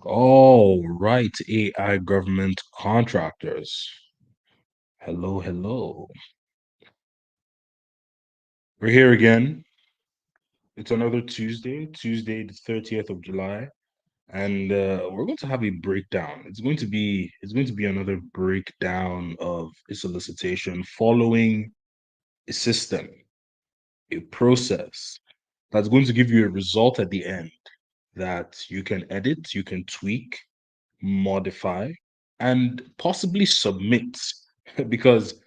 All right, AI government contractors. Hello, hello. We're here again. It's another Tuesday, the 30th of July, and we're going to have a breakdown. It's going to be another breakdown of a solicitation following a system, a process that's going to give you a result at the end that you can edit, you can tweak, modify, and possibly submit. Because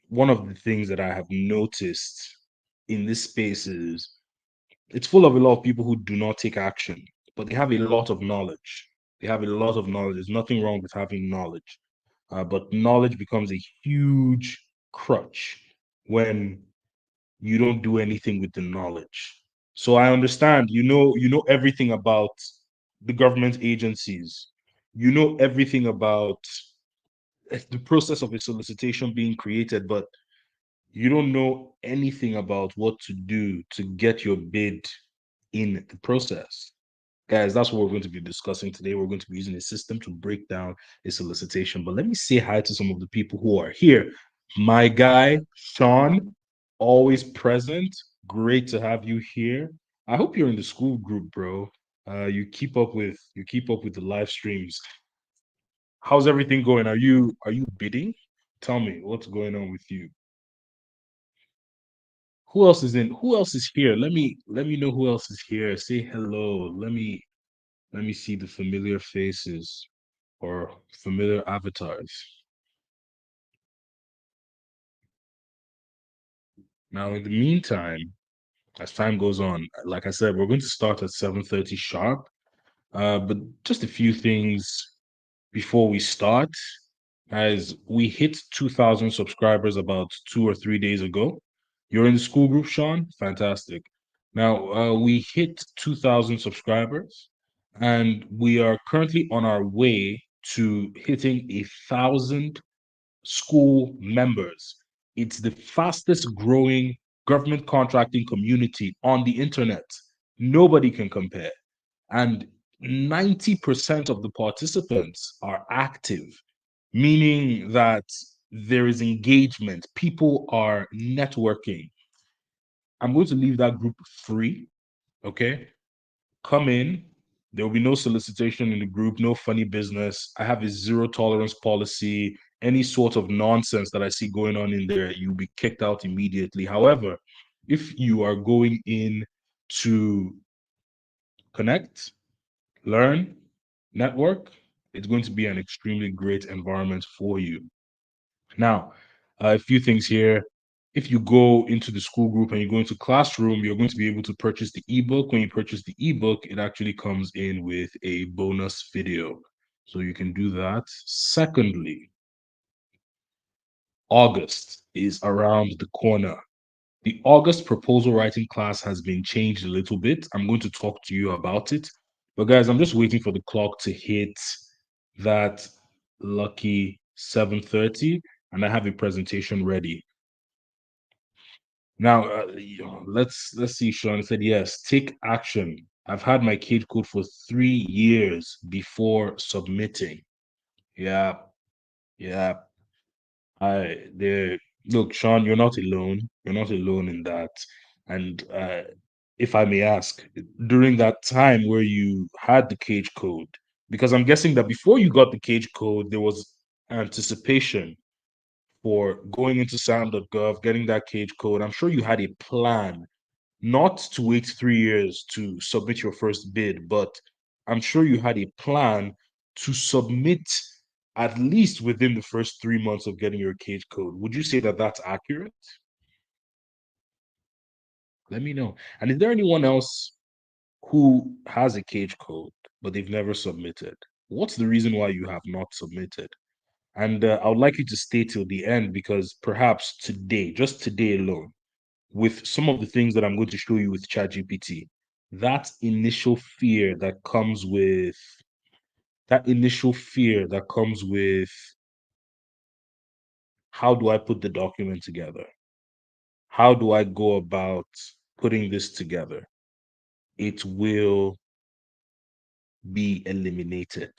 one of the things that I have noticed in this space is it's full of a lot of people who do not take action, but they have a lot of knowledge. They have a lot of knowledge. There's nothing wrong with having knowledge, but knowledge becomes a huge crutch when you don't do anything with the knowledge. So I understand, you know everything about the government agencies. You know everything about the process of a solicitation being created, but you don't know anything about what to do to get your bid in the process. Guys, that's what we're going to be discussing today. We're going to be using a system to break down a solicitation. But let me say hi to some of the people who are here. My guy, Sean, always present. Great to have you here. I hope you're in the school group, bro. You keep up with the live streams. How's everything going? Are you bidding? Tell me what's going on with you. Who else is in? Who else is here? Let me know who else is here. Say hello. Let me see the familiar faces or familiar avatars. Now, in the meantime, as time goes on, like I said, we're going to start at 7:30 sharp. But just a few things before we start. As we hit 2,000 subscribers about 2 or 3 days ago. You're in the school group, Sean? Fantastic. Now, we hit 2,000 subscribers, and we are currently on our way to hitting 1,000 school members. It's the fastest growing government contracting community on the internet. Nobody can compare. And 90% of the participants are active, meaning that there is engagement. People are networking. I'm going to leave that group free. Okay. Come in. There will be no solicitation in the group, no funny business. I have a zero tolerance policy. Any sort of nonsense that I see going on in there, you'll be kicked out immediately. However, if you are going in to connect, learn, network, it's going to be an extremely great environment for you. Now, a few things here. If you go into the school group and you go into classroom, you're going to be able to purchase the ebook. When you purchase the ebook, it actually comes in with a bonus video. So you can do that. Secondly, August is around the corner. The August proposal writing class has been changed a little bit. I'm going to talk to you about it. But guys, I'm just waiting for the clock to hit that lucky 7:30, and I have a presentation ready. Now, let's see. Sean said yes. Take action. I've had my cage code for 3 years before submitting. Yeah, yeah. I there. Look, Sean, you're not alone. You're not alone in that. And if I may ask, during that time where you had the cage code, because I'm guessing that before you got the cage code, there was anticipation for going into Sam.Gov, getting that cage code. I'm sure you had a plan not to wait 3 years to submit your first bid, but I'm sure you had a plan to submit at least within the first 3 months of getting your cage code. Would you say that that's accurate? Let me know. And is there anyone else who has a cage code, but they've never submitted? What's the reason why you have not submitted? And I would like you to stay till the end because perhaps today, just today alone, with some of the things that I'm going to show you with ChatGPT, that initial fear that comes with that initial fear that comes with how do I put the document together? How do I go about putting this together? It will be eliminated.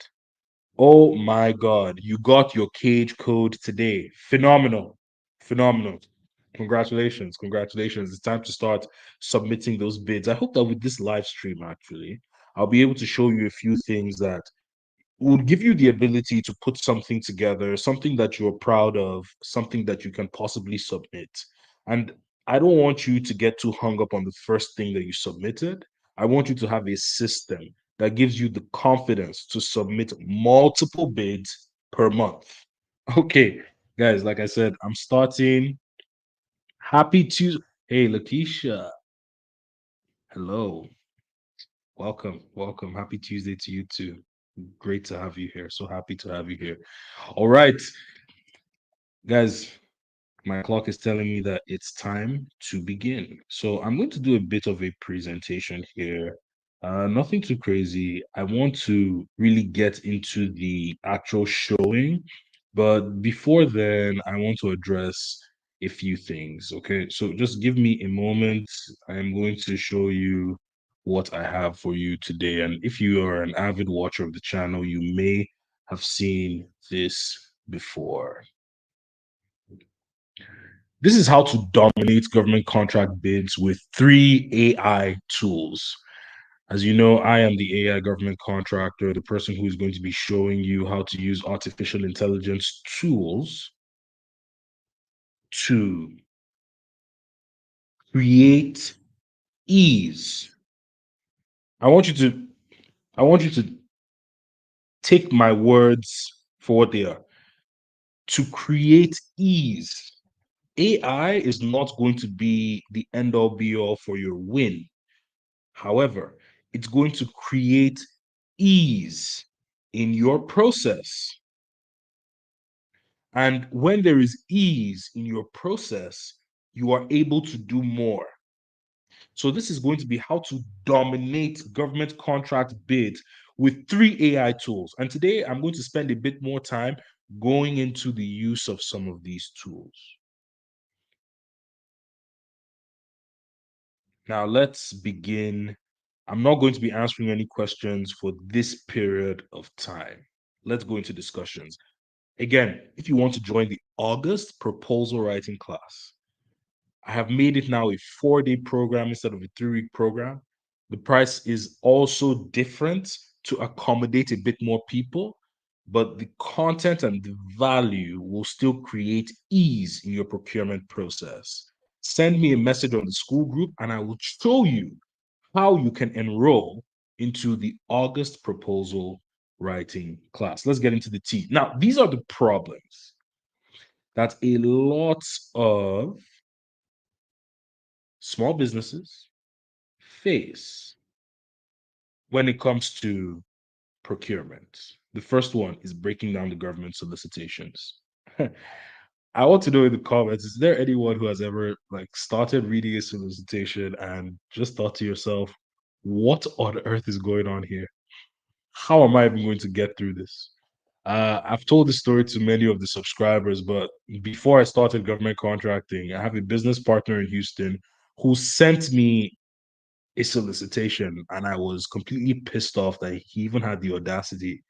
Oh my God, you got your cage code today. Phenomenal. Phenomenal. Congratulations. Congratulations. It's time to start submitting those bids. I hope that with this live stream, actually, I'll be able to show you a few things that would give you the ability to put something together, something that you're proud of, something that you can possibly submit. And I don't want you to get too hung up on the first thing that you submitted. I want you to have a system that gives you the confidence to submit multiple bids per month. Okay, guys, like I said, I'm starting. Happy Tuesday. Hey, Lakeisha. Hello. Welcome. Welcome. Happy Tuesday to you too. Great to have you here. So happy to have you here. All right, guys, my clock is telling me that it's time to begin. So I'm going to do a bit of a presentation here. Nothing too crazy. I want to really get into the actual showing, but before then, I want to address a few things. Okay, so just give me a moment. I'm going to show you what I have for you today. And if you are an avid watcher of the channel, you may have seen this before. This is how to dominate government contract bids with 3 AI tools. As you know, I am the AI government contractor, the person who is going to be showing you how to use artificial intelligence tools to create ease. I want you to I want you to take my words for what they are. To create ease. AI is not going to be the end all be all for your win. However, it's going to create ease in your process. And when there is ease in your process, you are able to do more. So, this is going to be how to dominate government contract bids with 3 AI tools. And today, I'm going to spend a bit more time going into the use of some of these tools. Now, let's begin. I'm not going to be answering any questions for this period of time. Let's go into discussions. Again, if you want to join the August proposal writing class, I have made it now a 4-day program instead of a 3-week program. The price is also different to accommodate a bit more people, but the content and the value will still create ease in your procurement process. Send me a message on the school group and I will show you how you can enroll into the August proposal writing class. Let's get into the tea. Now, these are the problems that a lot of small businesses face when it comes to procurement. The first one is breaking down the government solicitations. I want to know in the comments, is there anyone who has ever like started reading a solicitation and just thought to yourself, what on earth is going on here? How am I even going to get through this? I've told this story to many of the subscribers, but before I started government contracting, I have a business partner in Houston who sent me a solicitation, and I was completely pissed off that he even had the audacity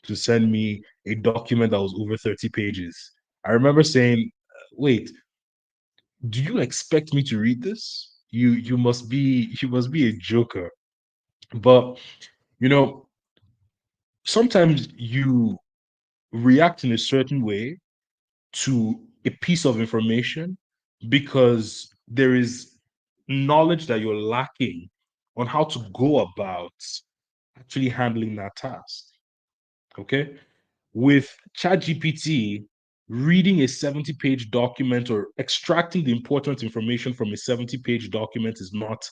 to send me a document that was over 30 pages. I remember saying, "Wait, do you expect me to read this? You must be a joker." But you know, sometimes you react in a certain way to a piece of information because there is knowledge that you're lacking on how to go about actually handling that task. Okay. With ChatGPT, reading a 70-page document or extracting the important information from a 70-page document is not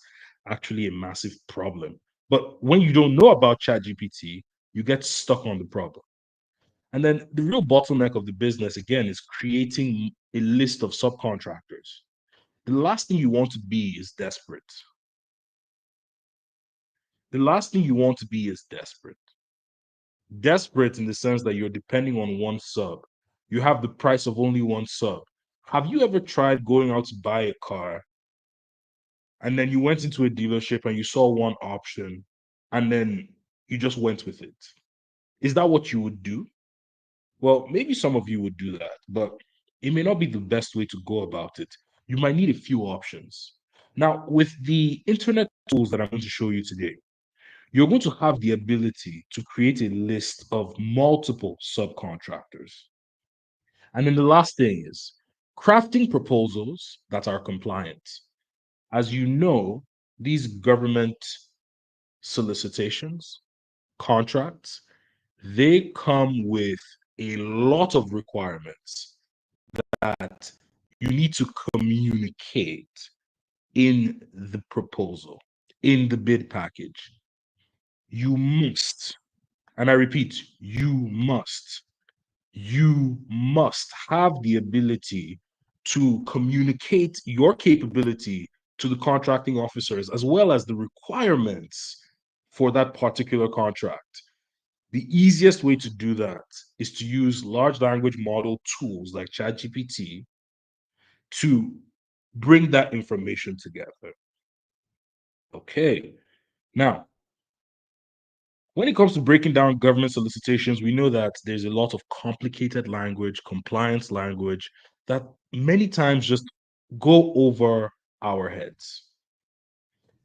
actually a massive problem. But when you don't know about ChatGPT, you get stuck on the problem. And then the real bottleneck of the business, again, is creating a list of subcontractors. The last thing you want to be is desperate. The last thing you want to be is desperate. Desperate in the sense that you're depending on one sub. You have the price of only one sub. Have you ever tried going out to buy a car and then you went into a dealership and you saw one option and then you just went with it. Is that what you would do? Well, maybe some of you would do that, but it may not be the best way to go about it. You might need a few options. Now, with the internet tools that I'm going to show you today, you're going to have the ability to create a list of multiple subcontractors. And then the last thing is crafting proposals that are compliant. As you know, these government solicitations, contracts, they come with a lot of requirements that you need to communicate in the proposal, in the bid package. You must, and I repeat, you must have the ability to communicate your capability to the contracting officers as well as the requirements for that particular contract. The easiest way to do that is to use large language model tools like ChatGPT to bring that information together. Okay. Now, when it comes to breaking down government solicitations, we know that there's a lot of complicated language, compliance language that many times just go over our heads.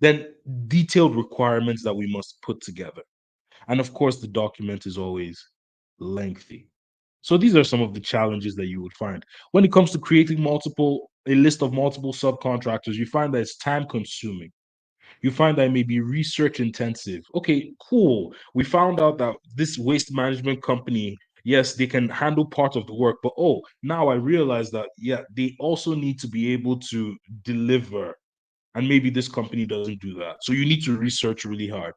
Then detailed requirements that we must put together. And of course, the document is always lengthy. So these are some of the challenges that you would find. When it comes to creating a list of multiple subcontractors, you find that it's time consuming. You find that it may be research intensive. Okay, cool. We found out that this waste management company, yes, they can handle part of the work, but oh, now I realize that, yeah, they also need to be able to deliver. And maybe this company doesn't do that. So you need to research really hard.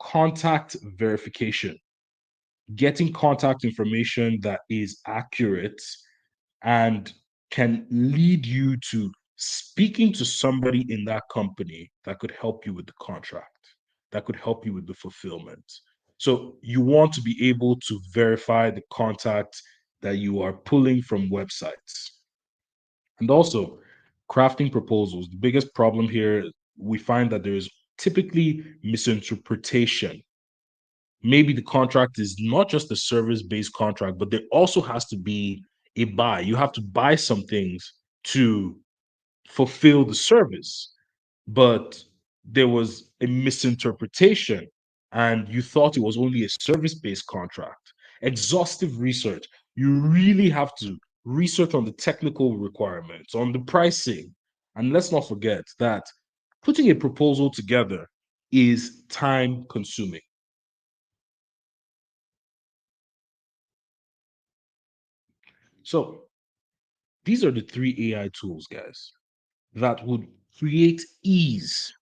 Contact verification, getting contact information that is accurate and can lead you to speaking to somebody in that company that could help you with the contract, that could help you with the fulfillment. So you want to be able to verify the contact that you are pulling from websites. And also, crafting proposals. The biggest problem here, we find that there's typically misinterpretation. Maybe the contract is not just a service-based contract, but there also has to be a buy. You have to buy some things to fulfill the service, but there was a misinterpretation and you thought it was only a service-based contract. Exhaustive research. You really have to research on the technical requirements, on the pricing. And let's not forget that putting a proposal together is time consuming. So these are the three AI tools, guys, that would create ease,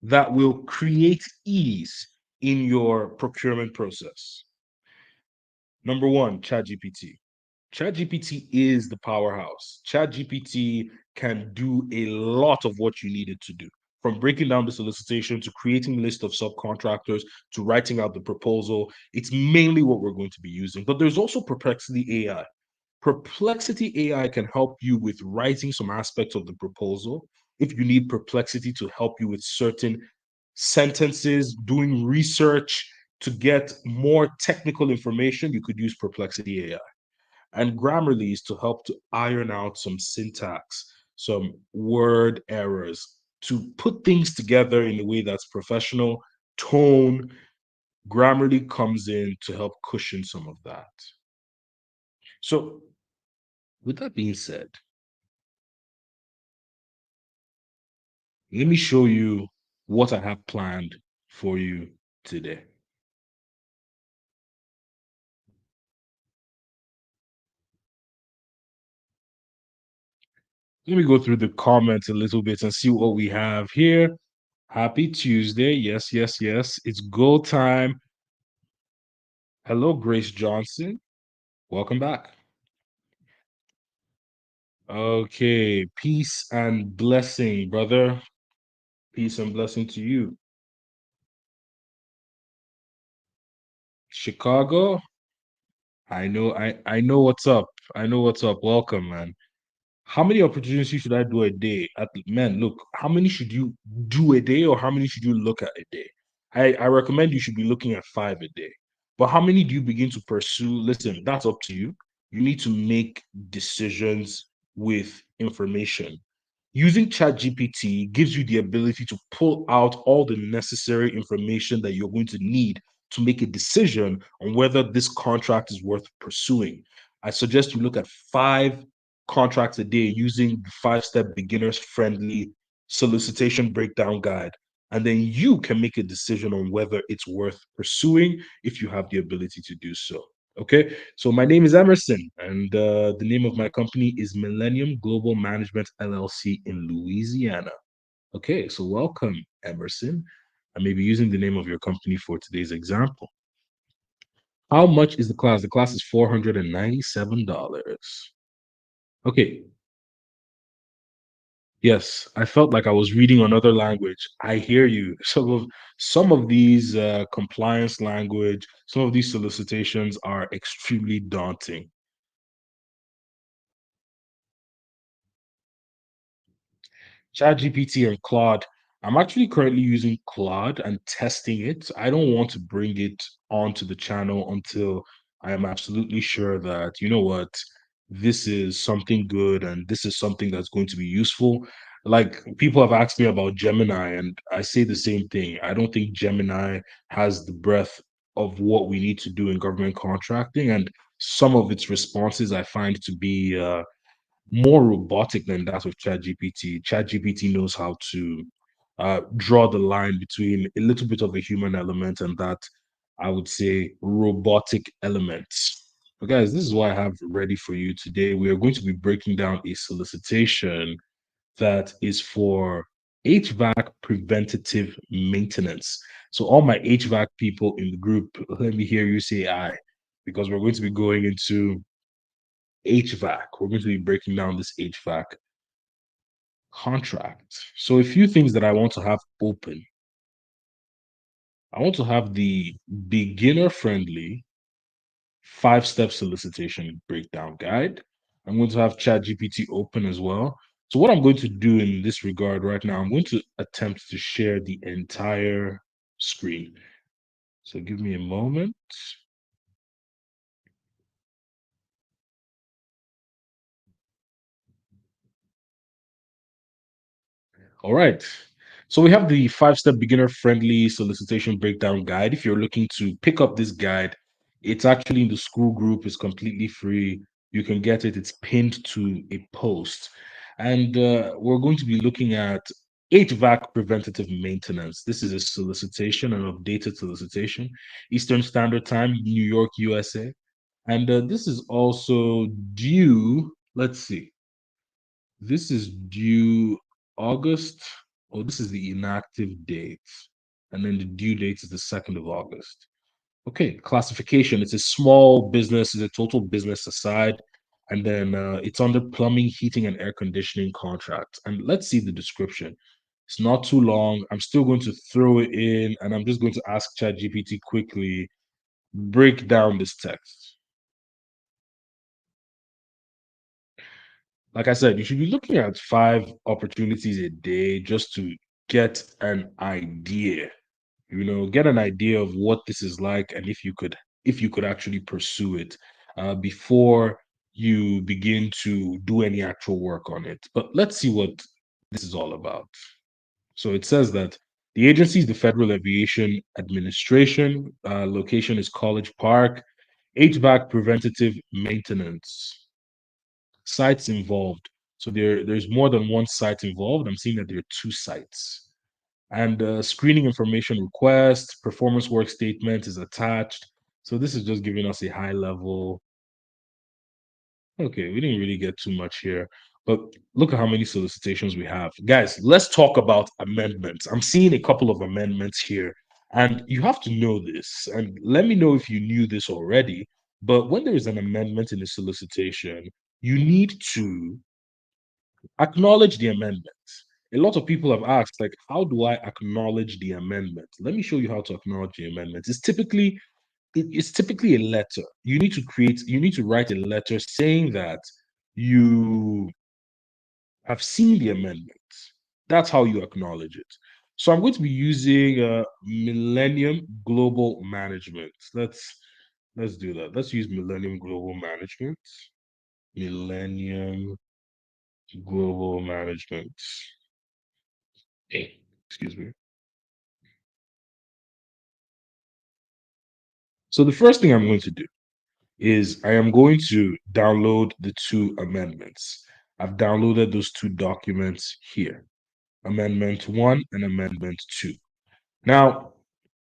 that will create ease in your procurement process. Number one, ChatGPT. ChatGPT is the powerhouse. ChatGPT can do a lot of what you need it to do, from breaking down the solicitation to creating a list of subcontractors to writing out the proposal. It's mainly what we're going to be using. But there's also Perplexity AI. Perplexity AI can help you with writing some aspects of the proposal. If you need Perplexity to help you with certain sentences, doing research to get more technical information, you could use Perplexity AI. And Grammarly is to help to iron out some syntax, some word errors, to put things together in a way that's professional. Tone, Grammarly comes in to help cushion some of that. So, with that being said, let me show you what I have planned for you today. Let me go through the comments a little bit and see what we have here. Happy Tuesday. Yes, yes, yes. It's go time. Hello, Grace Johnson. Welcome back. Okay. Peace and blessing, brother. Peace and blessing to you. Chicago. I know what's up. I know what's up. Welcome, man. How many opportunities should I do a day? Man, look, how many should you do a day or how many should you look at a day? I recommend you should be looking at 5 a day. But how many do you begin to pursue? Listen, that's up to you. You need to make decisions with information. Using ChatGPT gives you the ability to pull out all the necessary information that you're going to need to make a decision on whether this contract is worth pursuing. I suggest you look at 5 contracts a day using the 5 step beginners friendly solicitation breakdown guide. And then you can make a decision on whether it's worth pursuing if you have the ability to do so. Okay, so my name is Emerson, and the name of my company is Millennium Global Management LLC in Louisiana. Okay, so welcome, Emerson. I may be using the name of your company for today's example. How much is the class? The class is $497. Okay, yes, I felt like I was reading another language. I hear you. Some of these compliance language, some of these solicitations are extremely daunting. ChatGPT and Claude. I'm actually currently using Claude and testing it. I don't want to bring it onto the channel until I am absolutely sure that, you know what, this is something good and this is something that's going to be useful. Like people have asked me about Gemini, and I say the same thing. I don't think Gemini has the breadth of what we need to do in government contracting. And some of its responses I find to be more robotic than that of ChatGPT. ChatGPT knows how to draw the line between a little bit of a human element and that, I would say, robotic element. But guys, this is what I have ready for you today. We are going to be breaking down a solicitation that is for HVAC preventative maintenance. So all my HVAC people in the group, let me hear you say I, because we're going to be going into HVAC. We're going to be breaking down this HVAC contract. So a few things that I want to have open. I want to have the beginner friendly 5 step solicitation breakdown guide. I'm going to have ChatGPT open as well. So what I'm going to do in this regard right now, I'm going to attempt to share the entire screen. So give me a moment. All right. So we have the 5 step beginner friendly solicitation breakdown guide. If you're looking to pick up this guide, it's actually in the school group, it's completely free. You can get it, it's pinned to a post. And we're going to be looking at HVAC preventative maintenance. This is a solicitation, an updated solicitation, Eastern Standard Time, New York, USA. And this is also due, let's see, this is due August. Oh, this is the inactive date. And then the due date is the 2nd of August. Okay, classification. It's a small business, it's a total business aside. And then it's under plumbing, heating, and air conditioning contract. And let's see the description. It's not too long. I'm still going to throw it in and I'm just going to ask ChatGPT quickly, break down this text. Like I said, you should be looking at 5 opportunities a day just to get an idea, get an idea of what this is like and if you could actually pursue it before you begin to do any actual work on it. But let's see what this is all about. So it says that the agency is the Federal Aviation Administration. Location is College Park. HVAC preventative maintenance. Sites involved. So there's more than one site involved. I'm seeing that there are 2 sites. And screening information request, performance work statement is attached. So this is just giving us a high level. Okay, we didn't really get too much here, but look at how many solicitations we have. Guys, let's talk about amendments. I'm seeing a couple of amendments here, and you have to know this. And let me know if you knew this already. But when there is an amendment in a solicitation, you need to acknowledge the amendment. A lot of people have asked, like, how do I acknowledge the amendment? Let me show you how to acknowledge the amendment. It's typically a letter. You need to write a letter saying that you have seen the amendment. That's how you acknowledge it. So I'm going to be using Millennium Global Management. Let's do that. Let's use Millennium Global Management. Millennium Global Management. Excuse me. So the first thing I'm going to do is I am going to download the two amendments. I've downloaded those two documents here, Amendment 1 and Amendment 2. Now,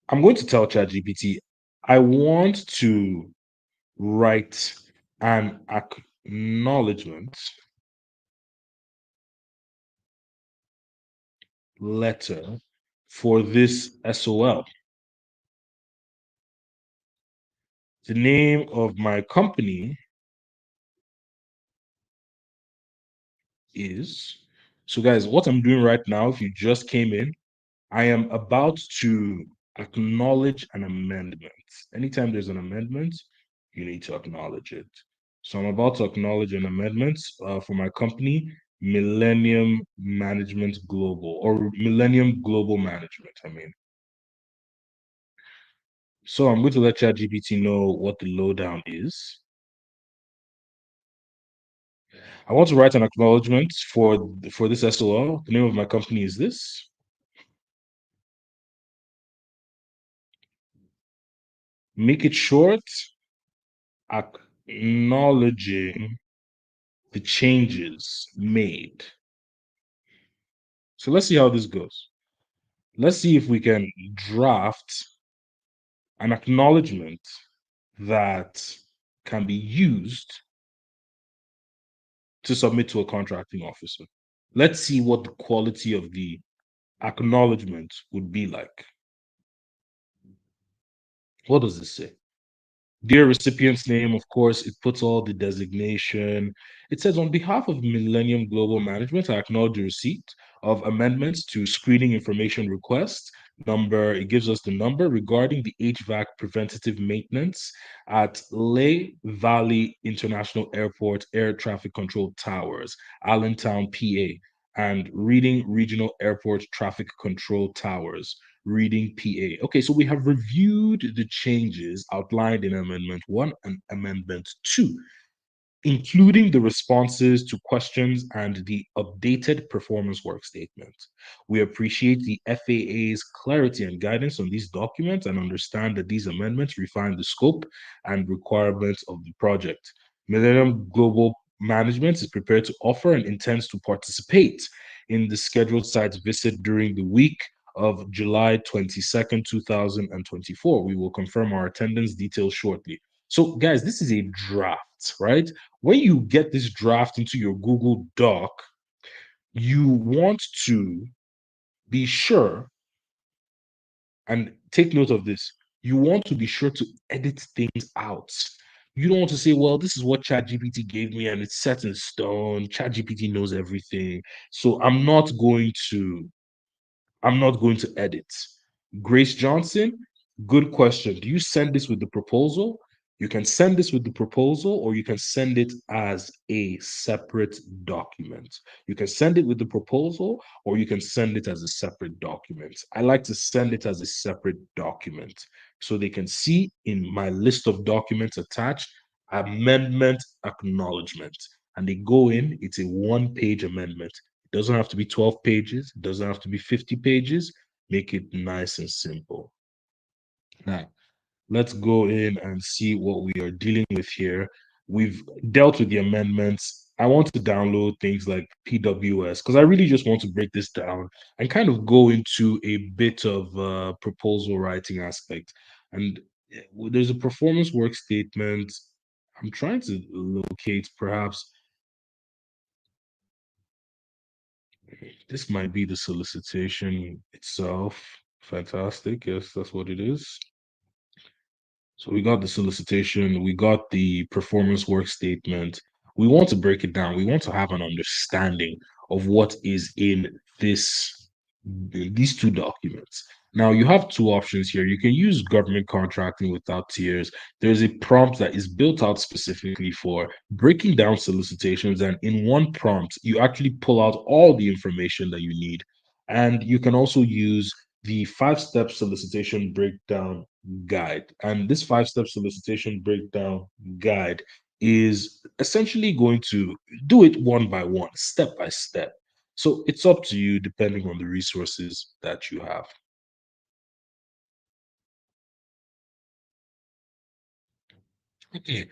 I'm going to tell ChatGPT, I want to write an acknowledgement letter for this SOL. The name of my company is. So, guys, what I'm doing right now, if you just came in, I am about to acknowledge an amendment. Anytime there's an amendment, you need to acknowledge it. So I'm about to acknowledge an amendment for my company, Millennium Management Global, or Millennium Global Management, I mean. So I'm going to let ChatGPT know what the lowdown is. I want to write an acknowledgement for this SOL. The name of my company is this. Make it short, acknowledging the changes made. So let's see how this goes. Let's see if we can draft an acknowledgement that can be used to submit to a contracting officer. Let's see what the quality of the acknowledgement would be like. What does this say? Dear recipient's name, of course, it puts all the designation. It says, on behalf of Millennium Global Management, I acknowledge the receipt of amendments to screening information request number. It gives us the number regarding the HVAC preventative maintenance at Lehigh Valley International Airport Air Traffic Control Towers, Allentown, PA, and Reading Regional Airport Traffic Control Towers, Reading, PA. Okay, so we have reviewed the changes outlined in Amendment 1 and Amendment 2, including the responses to questions and the updated performance work statement. We appreciate the FAA's clarity and guidance on these documents and understand that these amendments refine the scope and requirements of the project. Millennium Global Management is prepared to offer and intends to participate in the scheduled site visit during the week of July 22nd, 2024. We will confirm our attendance details shortly. So, guys, this is a draft, right? When you get this draft into your Google Doc, you want to be sure, and take note of this, you want to be sure to edit things out. You don't want to say, well, this is what ChatGPT gave me and it's set in stone. ChatGPT knows everything. So I'm not going to edit. Grace Johnson, good question. Do you send this with the proposal? You can send this with the proposal, or you can send it as a separate document. You can send it with the proposal, or you can send it as a separate document. I like to send it as a separate document so they can see in my list of documents attached amendment acknowledgement. And they go in, it's a one-page amendment. It doesn't have to be 12 pages, it doesn't have to be 50 pages. Make it nice and simple. Now, let's go in and see what we are dealing with here. We've dealt with the amendments. I want to download things like PWS because I really just want to break this down and kind of go into a bit of proposal writing aspect. And there's a performance work statement. I'm trying to locate perhaps this might be the solicitation itself. Fantastic. Yes, that's what it is. So we got the solicitation, we got the performance work statement. We want to break it down. We want to have an understanding of what is in these two documents. Now you have two options here. You can use government contracting without tiers. There's a prompt that is built out specifically for breaking down solicitations, and in one prompt, you actually pull out all the information that you need. And you can also use the 5 step solicitation breakdown guide. And this 5 step solicitation breakdown guide is essentially going to do it one by one, step by step. So it's up to you depending on the resources that you have. Okay.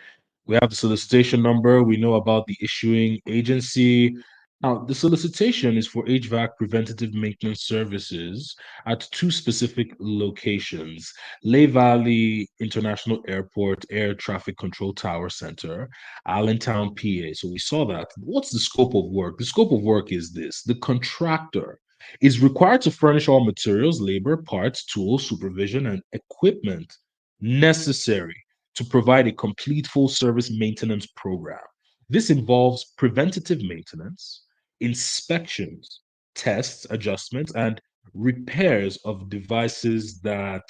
We have the solicitation number. We know about the issuing agency. Now, the solicitation is for HVAC preventative maintenance services at two specific locations: Lehigh Valley International Airport Air Traffic Control Tower Center, Allentown, PA. So we saw that. What's the scope of work? The scope of work is this: the contractor is required to furnish all materials, labor, parts, tools, supervision, and equipment necessary to provide a complete full service maintenance program. This involves preventative maintenance, inspections, tests, adjustments, and repairs of devices and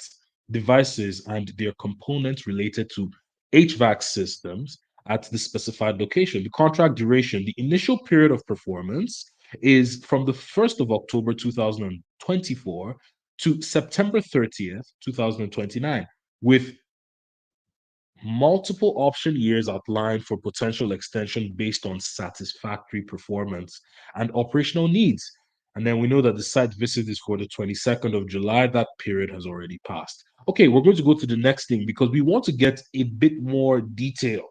their components related to HVAC systems at the specified location. The contract duration, the initial period of performance is from the 1st of October 2024 to September 30th, 2029, with multiple option years outlined for potential extension based on satisfactory performance and operational needs. And then we know that the site visit is for the 22nd of July. That period has already passed. Okay, we're going to go to the next thing because we want to get a bit more detail.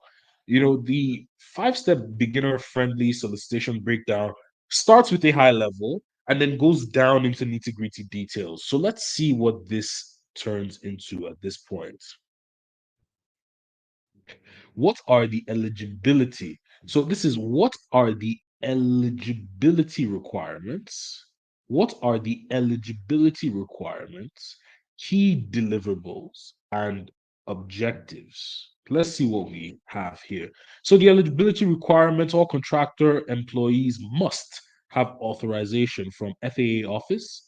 The 5 step beginner friendly solicitation breakdown starts with a high level and then goes down into nitty gritty details. So let's see what this turns into at this point. What are the eligibility? So this is what are the eligibility requirements? What are the eligibility requirements, key deliverables, and objectives? Let's see what we have here. So the eligibility requirements, all contractor employees must have authorization from FAA Office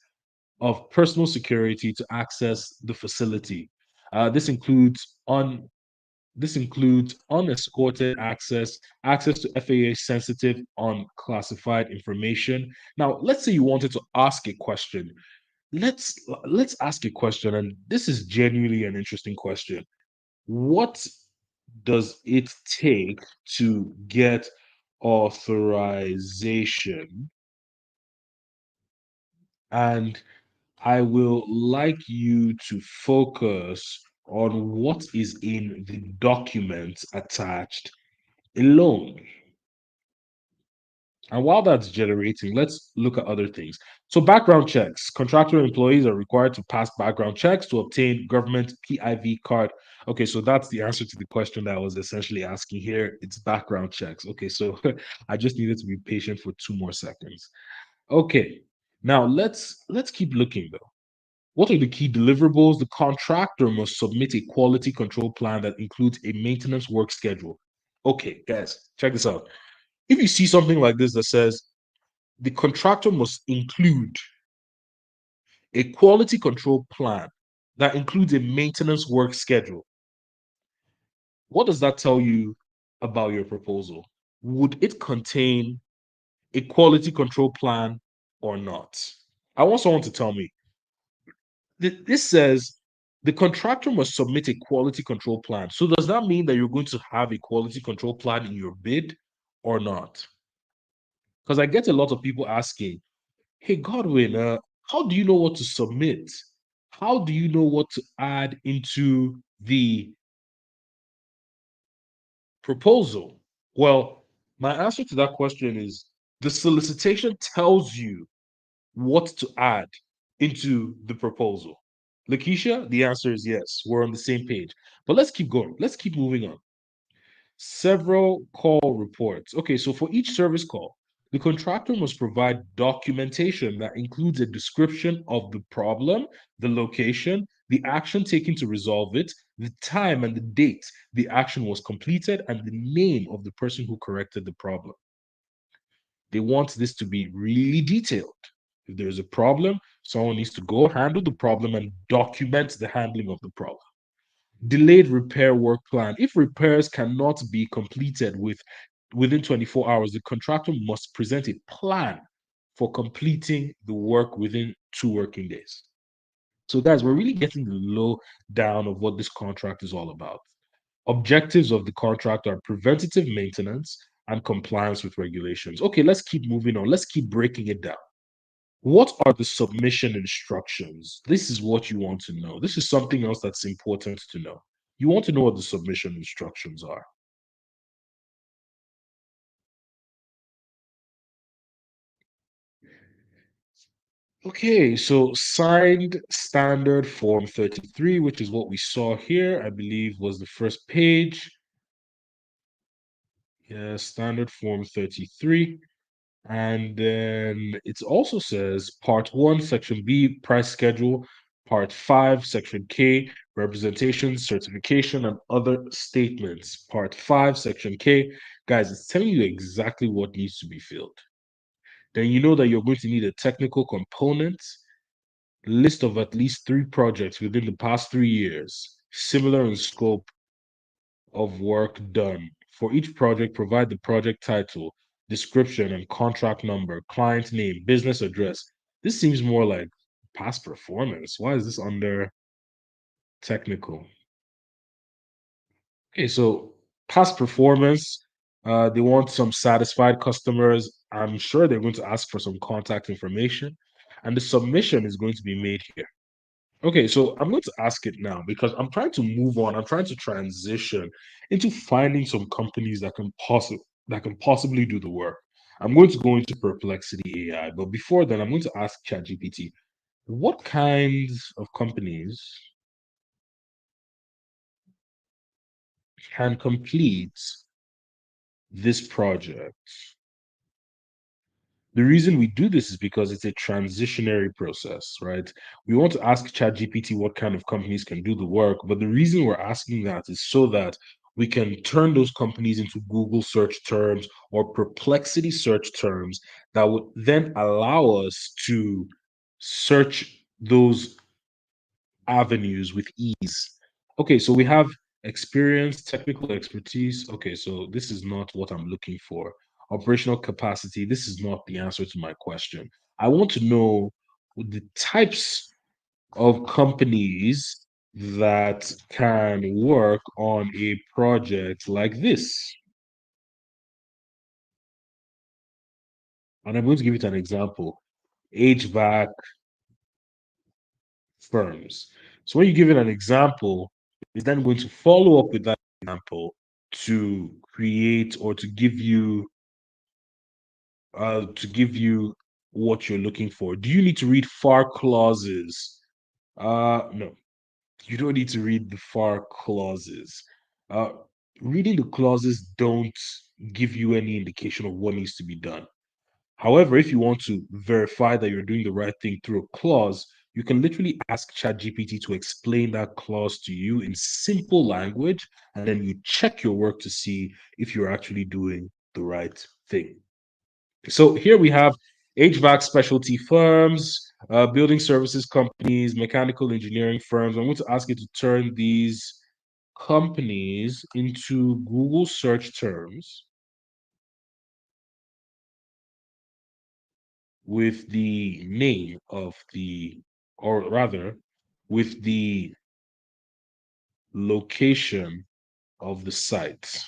of Personal Security to access the facility. This includes unescorted access, access to FAA sensitive, unclassified information. Now, let's say you wanted to ask a question. Let's ask a question, and this is genuinely an interesting question. What does it take to get authorization? And I will like you to focus on what is in the document attached alone. And while that's generating, let's look at other things. So, background checks. Contractor employees are required to pass background checks to obtain government PIV card. Okay, so that's the answer to the question that I was essentially asking here. It's background checks. Okay, so I just needed to be patient for 2 more seconds. Okay, now let's keep looking though. What are the key deliverables? The contractor must submit a quality control plan that includes a maintenance work schedule. Okay, guys, check this out. If you see something like this that says the contractor must include a quality control plan that includes a maintenance work schedule, what does that tell you about your proposal? Would it contain a quality control plan or not? I want someone to tell me. This says the contractor must submit a quality control plan. So does that mean that you're going to have a quality control plan in your bid or not? Because I get a lot of people asking, hey, Godwin, how do you know what to submit? How do you know what to add into the proposal? Well, my answer to that question is the solicitation tells you what to add into the proposal. Lakeisha, the answer is yes. We're on the same page. But let's keep going. Let's keep moving on. Several call reports. Okay, so for each service call, the contractor must provide documentation that includes a description of the problem, the location, the action taken to resolve it, the time and the date the action was completed, and the name of the person who corrected the problem. They want this to be really detailed. If there's a problem, someone needs to go handle the problem and document the handling of the problem. Delayed repair work plan. If repairs cannot be completed within 24 hours, the contractor must present a plan for completing the work within 2 working days. So, guys, we're really getting the low down of what this contract is all about. Objectives of the contract are preventative maintenance and compliance with regulations. Okay, let's keep moving on. Let's keep breaking it down. What are the submission instructions? This is what you want to know. This is something else that's important to know. You want to know what the submission instructions are. Okay, so signed standard form 33, which is what we saw here, I believe was the first page. Yeah, standard form 33. And then it also says Part 1, Section B, price schedule, Part 5, Section K, representation, certification, and other statements. Part 5, Section K. Guys, it's telling you exactly what needs to be filled. Then you know that you're going to need a technical component, list of at least 3 projects within the past 3 years, similar in scope of work done. For each project, provide the project title, description, and contract number, client name, business address. This seems more like past performance. Why is this under technical? Okay, so past performance, they want some satisfied customers. I'm sure they're going to ask for some contact information, and the submission is going to be made here. Okay, so I'm going to ask it now because I'm trying to move on. I'm trying to transition into finding some companies that can possibly do the work. I'm going to go into Perplexity AI, but before then, I'm going to ask ChatGPT, what kinds of companies can complete this project? The reason we do this is because it's a transitionary process, right? We want to ask ChatGPT what kind of companies can do the work, but the reason we're asking that is so that we can turn those companies into Google search terms or Perplexity search terms that would then allow us to search those avenues with ease. Okay, so we have experience, technical expertise. Okay, so this is not what I'm looking for. Operational capacity. This is not the answer to my question. I want to know the types of companies that can work on a project like this. And I'm going to give it an example. HVAC firms. So when you give it an example, it's then going to follow up with that example to create or to give you what you're looking for. Do you need to read FAR clauses? No, you don't need to read the FAR clauses. Uh, Reading the clauses don't give you any indication of what needs to be done. However, if you want to verify that you're doing the right thing through a clause, you can literally ask ChatGPT to explain that clause to you in simple language, and then you check your work to see if you're actually doing the right thing. So here we have HVAC specialty firms, building services companies, mechanical engineering firms. I'm going to ask you to turn these companies into Google search terms with the name of the, or rather, with the location of the site.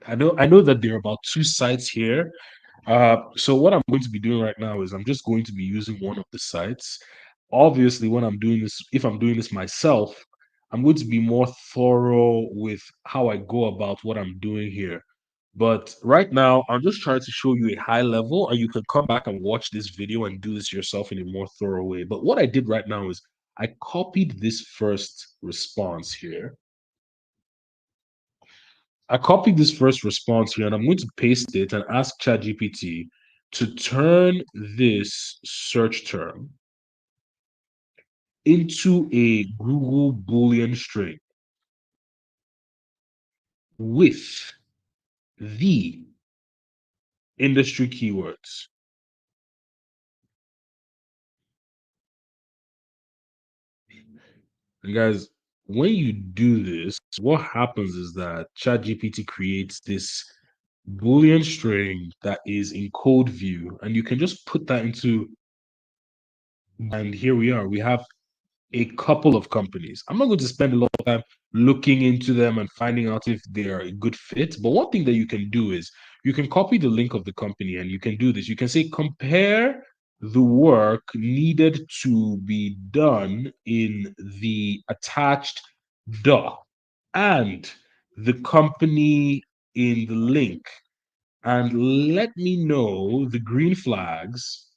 I know that there are about 2 sites here. So what I'm going to be doing right now is I'm just going to be using one of the sites. Obviously, when I'm doing this, if I'm doing this myself, I'm going to be more thorough with how I go about what I'm doing here. But right now, I'm just trying to show you a high level, and you can come back and watch this video and do this yourself in a more thorough way. But what I did right now is I copied this first response here. I copied this first response here, and I'm going to paste it and ask ChatGPT to turn this search term into a Google Boolean string with the industry keywords. And guys, when you do this, what happens is that ChatGPT creates this Boolean string that is in code view, and you can just put that into, and here we are. We have a couple of companies. I'm not going to spend a lot of time looking into them and finding out if they are a good fit. But one thing that you can do is you can copy the link of the company and you can do this. You can say, compare the work needed to be done in the attached doc and the company in the link. And let me know the green flags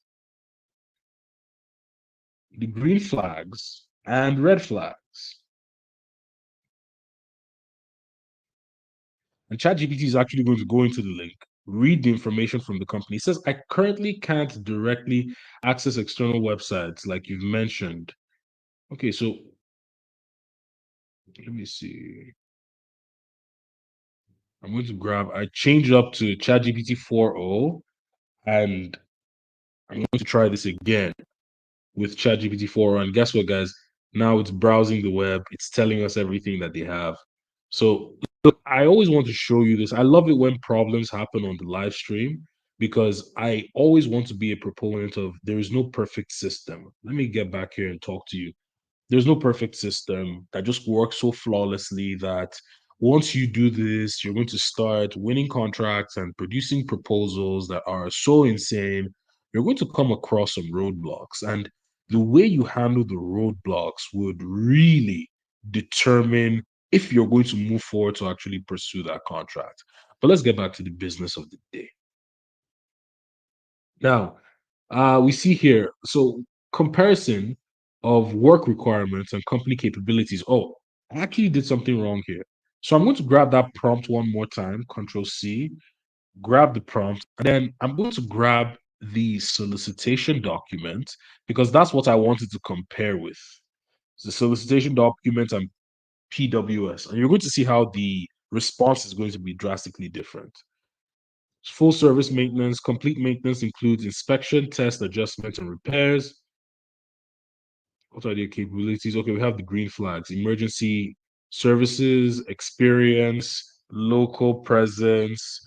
and red flags. And ChatGPT is actually going to go into the link, read the information from the company. It says, I currently can't directly access external websites like you've mentioned. Okay, so let me see. I changed up to ChatGPT 4.0, and I'm going to try this again with ChatGPT 4.0. And guess what, guys? Now it's browsing the web, it's telling us everything that they have. So, look, I always want to show you this. I love it when problems happen on the live stream because I always want to be a proponent of there is no perfect system. Let me get back here and talk to you. There's no perfect system that just works so flawlessly that once you do this, you're going to start winning contracts and producing proposals that are so insane. You're going to come across some roadblocks. And the way you handle the roadblocks would really determine if you're going to move forward to actually pursue that contract. But let's get back to the business of the day. Now, we see here, so comparison of work requirements and company capabilities. Oh, I actually did something wrong here. So I'm going to grab that prompt one more time, Control C, grab the prompt, and then I'm going to grab the solicitation document because that's what I wanted to compare with. The solicitation document and PWS. And you're going to see how the response is going to be drastically different. Full service maintenance, complete maintenance includes inspection, test, adjustment, and repairs. What are their capabilities? Okay, we have the green flags: emergency services, experience, local presence,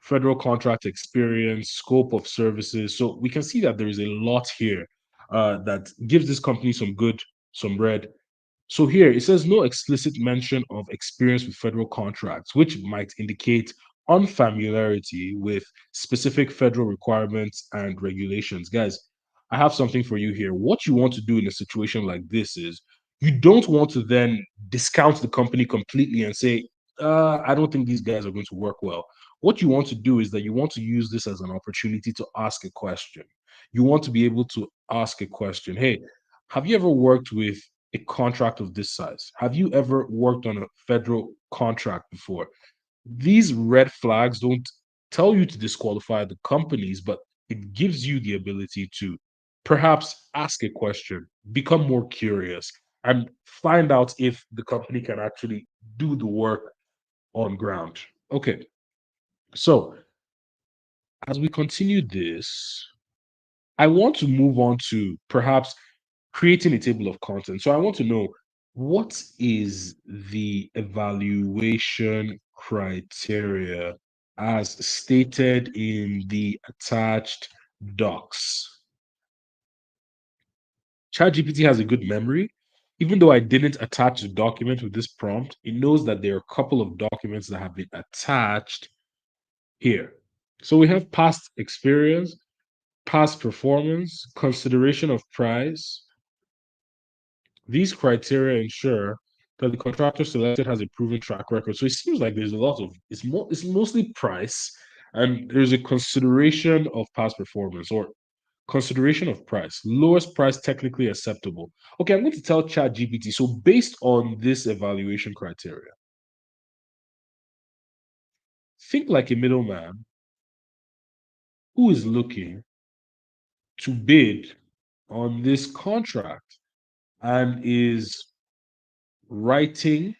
federal contract experience, scope of services. So we can see that there is a lot here that gives this company some red. So here it says no explicit mention of experience with federal contracts, which might indicate unfamiliarity with specific federal requirements and regulations. Guys, I have something for you here. What you want to do in a situation like this is you don't want to then discount the company completely and say, I don't think these guys are going to work well. What you want to do is that you want to use this as an opportunity to ask a question. You want to be able to ask a question. Hey, have you ever worked with a contract of this size? Have you ever worked on a federal contract before? These red flags don't tell you to disqualify the companies, but it gives you the ability to perhaps ask a question, become more curious, and find out if the company can actually do the work on ground. Okay, so as we continue this, I want to move on to perhaps creating a table of contents. So I want to know what is the evaluation criteria as stated in the attached docs. ChatGPT has a good memory. Even though I didn't attach the document with this prompt, it knows that there are a couple of documents that have been attached here. So we have past experience, past performance, consideration of price. These criteria ensure that the contractor selected has a proven track record. So it seems like there's a lot of it's mostly price, and there's a consideration of past performance or consideration of price. Lowest price technically acceptable. Okay, I'm going to tell ChatGPT. So based on this evaluation criteria, think like a middleman who is looking to bid on this contract and is writing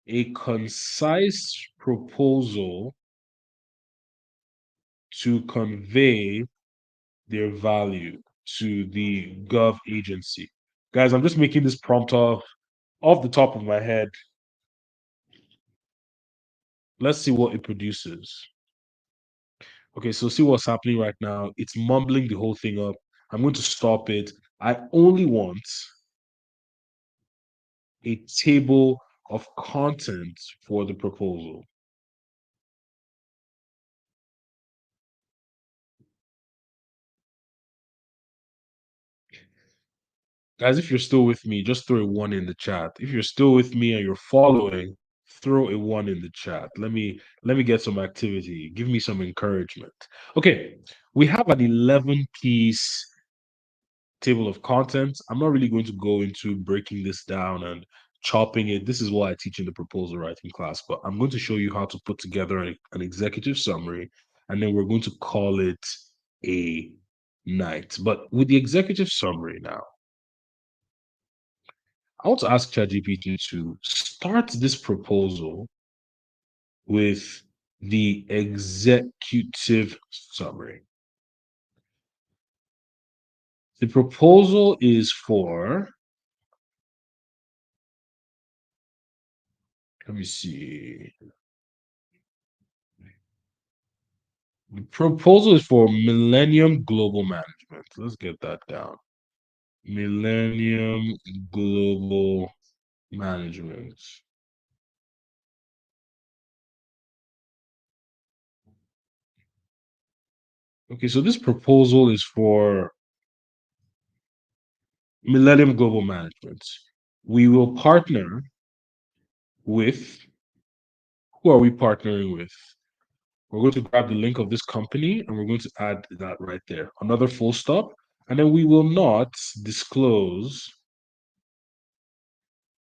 a concise proposal to convey their value to the gov agency. Guys, I'm just making this prompt off the top of my head. Let's see what it produces. Okay, so see what's happening right now. It's mumbling the whole thing up. I'm going to stop it. I only want a table of contents for the proposal. Guys, if you're still with me, just throw a one in the chat. If you're still with me and you're following, throw a one in the chat. Let me get some activity. Give me some encouragement. Okay, we have an 11-piece table of contents. I'm not really going to go into breaking this down and chopping it. This is what I teach in the proposal writing class, but I'm going to show you how to put together an executive summary, and then we're going to call it a night. But with the executive summary now, I want to ask ChatGPT to start this proposal with the executive summary. The proposal is for, let me see. The proposal is for Millennium Global Management. Let's get that down. Millennium Global Management. Okay, so this proposal is for Millennium Global Management. We will partner with, who are we partnering with? We're going to grab the link of this company and we're going to add that right there. Another full stop. And then we will not disclose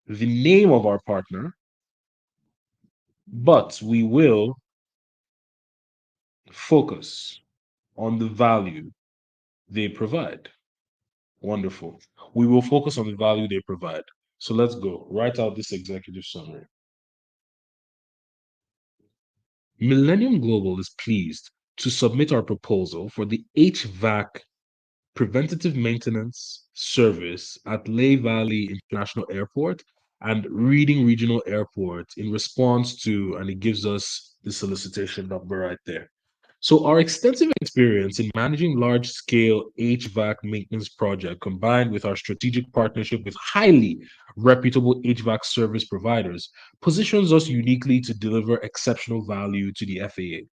the name of our partner, but we will focus on the value they provide. Wonderful. We will focus on the value they provide. So let's go. Write out this executive summary. Millennium Global is pleased to submit our proposal for the HVAC preventative maintenance service at Lehigh Valley International Airport and Reading Regional Airport in response to, and it gives us the solicitation number right there. So our extensive experience in managing large-scale HVAC maintenance project combined with our strategic partnership with highly reputable HVAC service providers positions us uniquely to deliver exceptional value to the FAA.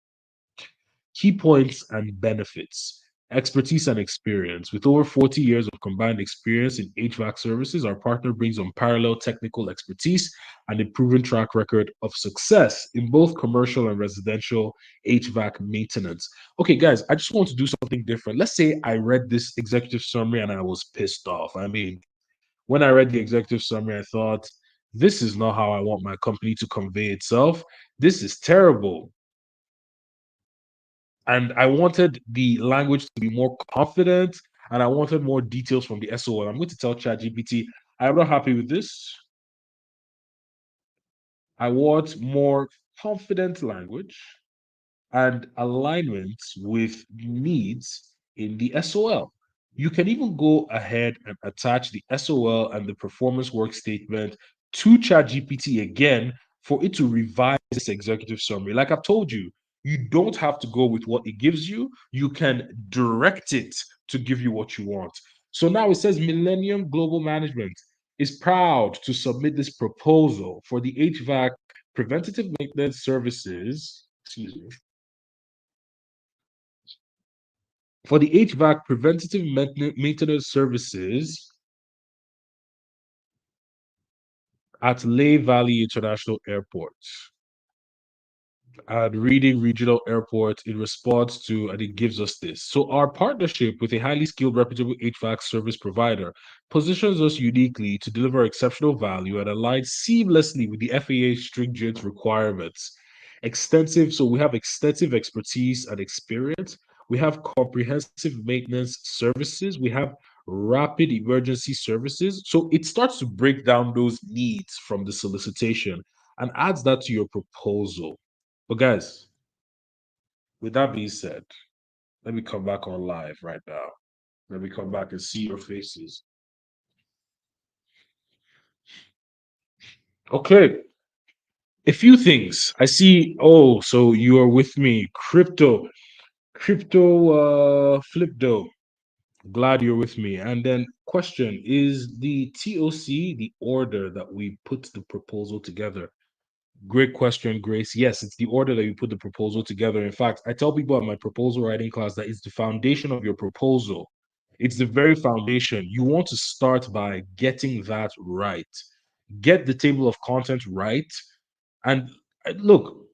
Key points and benefits. Expertise and experience. With over 40 years of combined experience in HVAC services, our partner brings unparalleled technical expertise and a proven track record of success in both commercial and residential HVAC maintenance. Okay, guys, I just want to do something different. Let's say I read this executive summary and I was pissed off. I mean, when I read the executive summary, I thought, this is not how I want my company to convey itself. This is terrible, and I wanted the language to be more confident, and I wanted more details from the SOL. I'm going to tell ChatGPT, I'm not happy with this. I want more confident language and alignment with needs in the SOL. You can even go ahead and attach the SOL and the performance work statement to ChatGPT again for it to revise this executive summary. Like I've told you, you don't have to go with what it gives you. You can direct it to give you what you want. So now it says Millennium Global Management is proud to submit this proposal for the HVAC preventative maintenance services, excuse me, for the HVAC preventative maintenance services at Lehigh Valley International Airport at Reading Regional Airport in response to, and it gives us this. So, our partnership with a highly skilled, reputable HVAC service provider positions us uniquely to deliver exceptional value and align seamlessly with the FAA's stringent requirements. So we have extensive expertise and experience. We have comprehensive maintenance services. We have rapid emergency services. So it starts to break down those needs from the solicitation and adds that to your proposal. But guys, with that being said, let me come back on live right now. Let me come back and see your faces. Okay. A few things. I see. Oh, so you are with me. Flipdo. Glad you're with me. And then question, is the TOC the order that we put the proposal together? Great question, Grace. Yes, it's the order that you put the proposal together. In fact, I tell people at my proposal writing class that it's the foundation of your proposal. It's the very foundation. You want to start by getting that right. Get the table of content right. And look,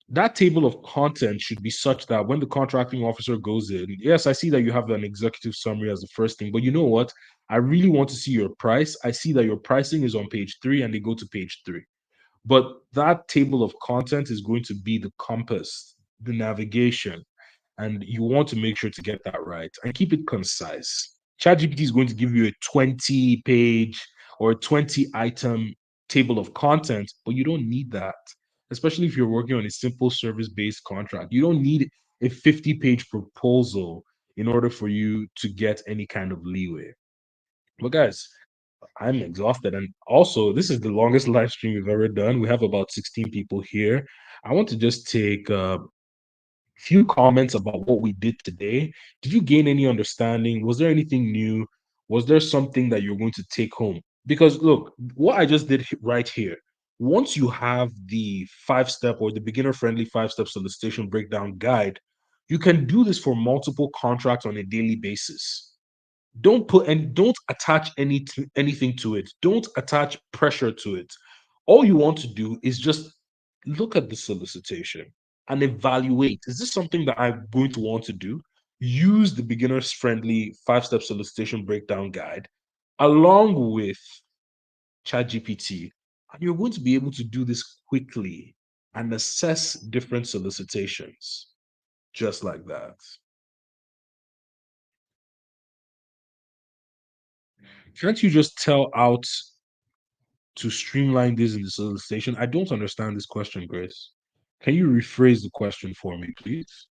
that table of content should be such that when the contracting officer goes in, yes, I see that you have an executive summary as the first thing, but you know what? I really want to see your price. I see that your pricing is on page 3 and they go to page 3. But that table of content is going to be the compass, the navigation, and you want to make sure to get that right and keep it concise. ChatGPT is going to give you a 20-page or a 20-item table of content, but you don't need that, especially if you're working on a simple service-based contract. You don't need a 50-page proposal in order for you to get any kind of leeway. But guys, I'm exhausted. And also, this is the longest live stream we've ever done. We have about 16 people here. I want to just take a few comments about what we did today. Did you gain any understanding? Was there anything new? Was there something that you're going to take home? Because look, what I just did right here, once you have the 5 step or the beginner friendly 5 step solicitation breakdown guide, you can do this for multiple contracts on a daily basis. Don't attach anything to it. Don't attach pressure to it. All you want to do is just look at the solicitation and evaluate, is this something that I'm going to want to do? Use the beginners friendly 5 step solicitation breakdown guide along with ChatGPT, and you're going to be able to do this quickly and assess different solicitations just like that. Can't you just tell out to streamline this in the solicitation? I don't understand this question, Grace. Can you rephrase the question for me, please?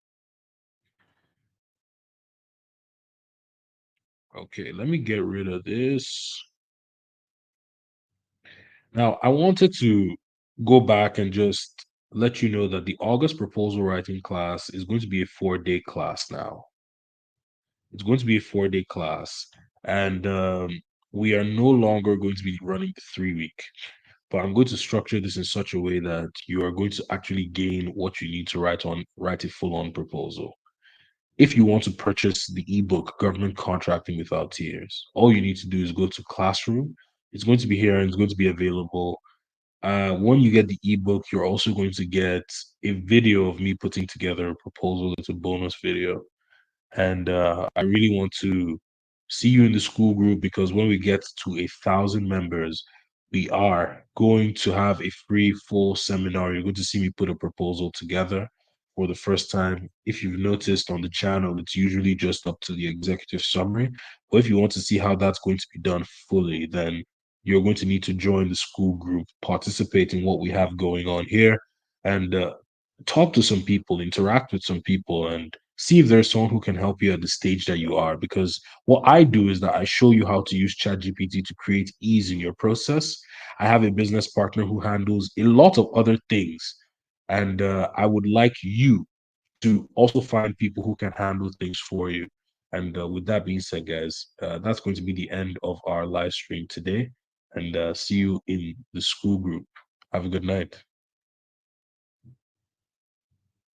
Okay, let me get rid of this. Now, I wanted to go back and just let you know that the August proposal writing class is going to be a 4-day class now. It's going to be a 4-day class, and we are no longer going to be running the 3 week. But I'm going to structure this in such a way that you are going to actually gain what you need to write a full-on proposal. If you want to purchase the ebook Government Contracting Without Tears, all you need to do is go to Classroom. It's going to be here and it's going to be available. When you get the ebook, you're also going to get a video of me putting together a proposal. It's a bonus video. And I really want to see you in the school group because when we get to 1,000 members, we are going to have a free full seminar. You're going to see me put a proposal together for the first time. If you've noticed on the channel, it's usually just up to the executive summary. But if you want to see how that's going to be done fully, then you're going to need to join the school group, participate in what we have going on here, and talk to some people, interact with some people, and see if there's someone who can help you at the stage that you are. Because what I do is that I show you how to use ChatGPT to create ease in your process. I have a business partner who handles a lot of other things. And I would like you to also find people who can handle things for you. And with that being said, guys, that's going to be the end of our live stream today. And see you in the school group. Have a good night.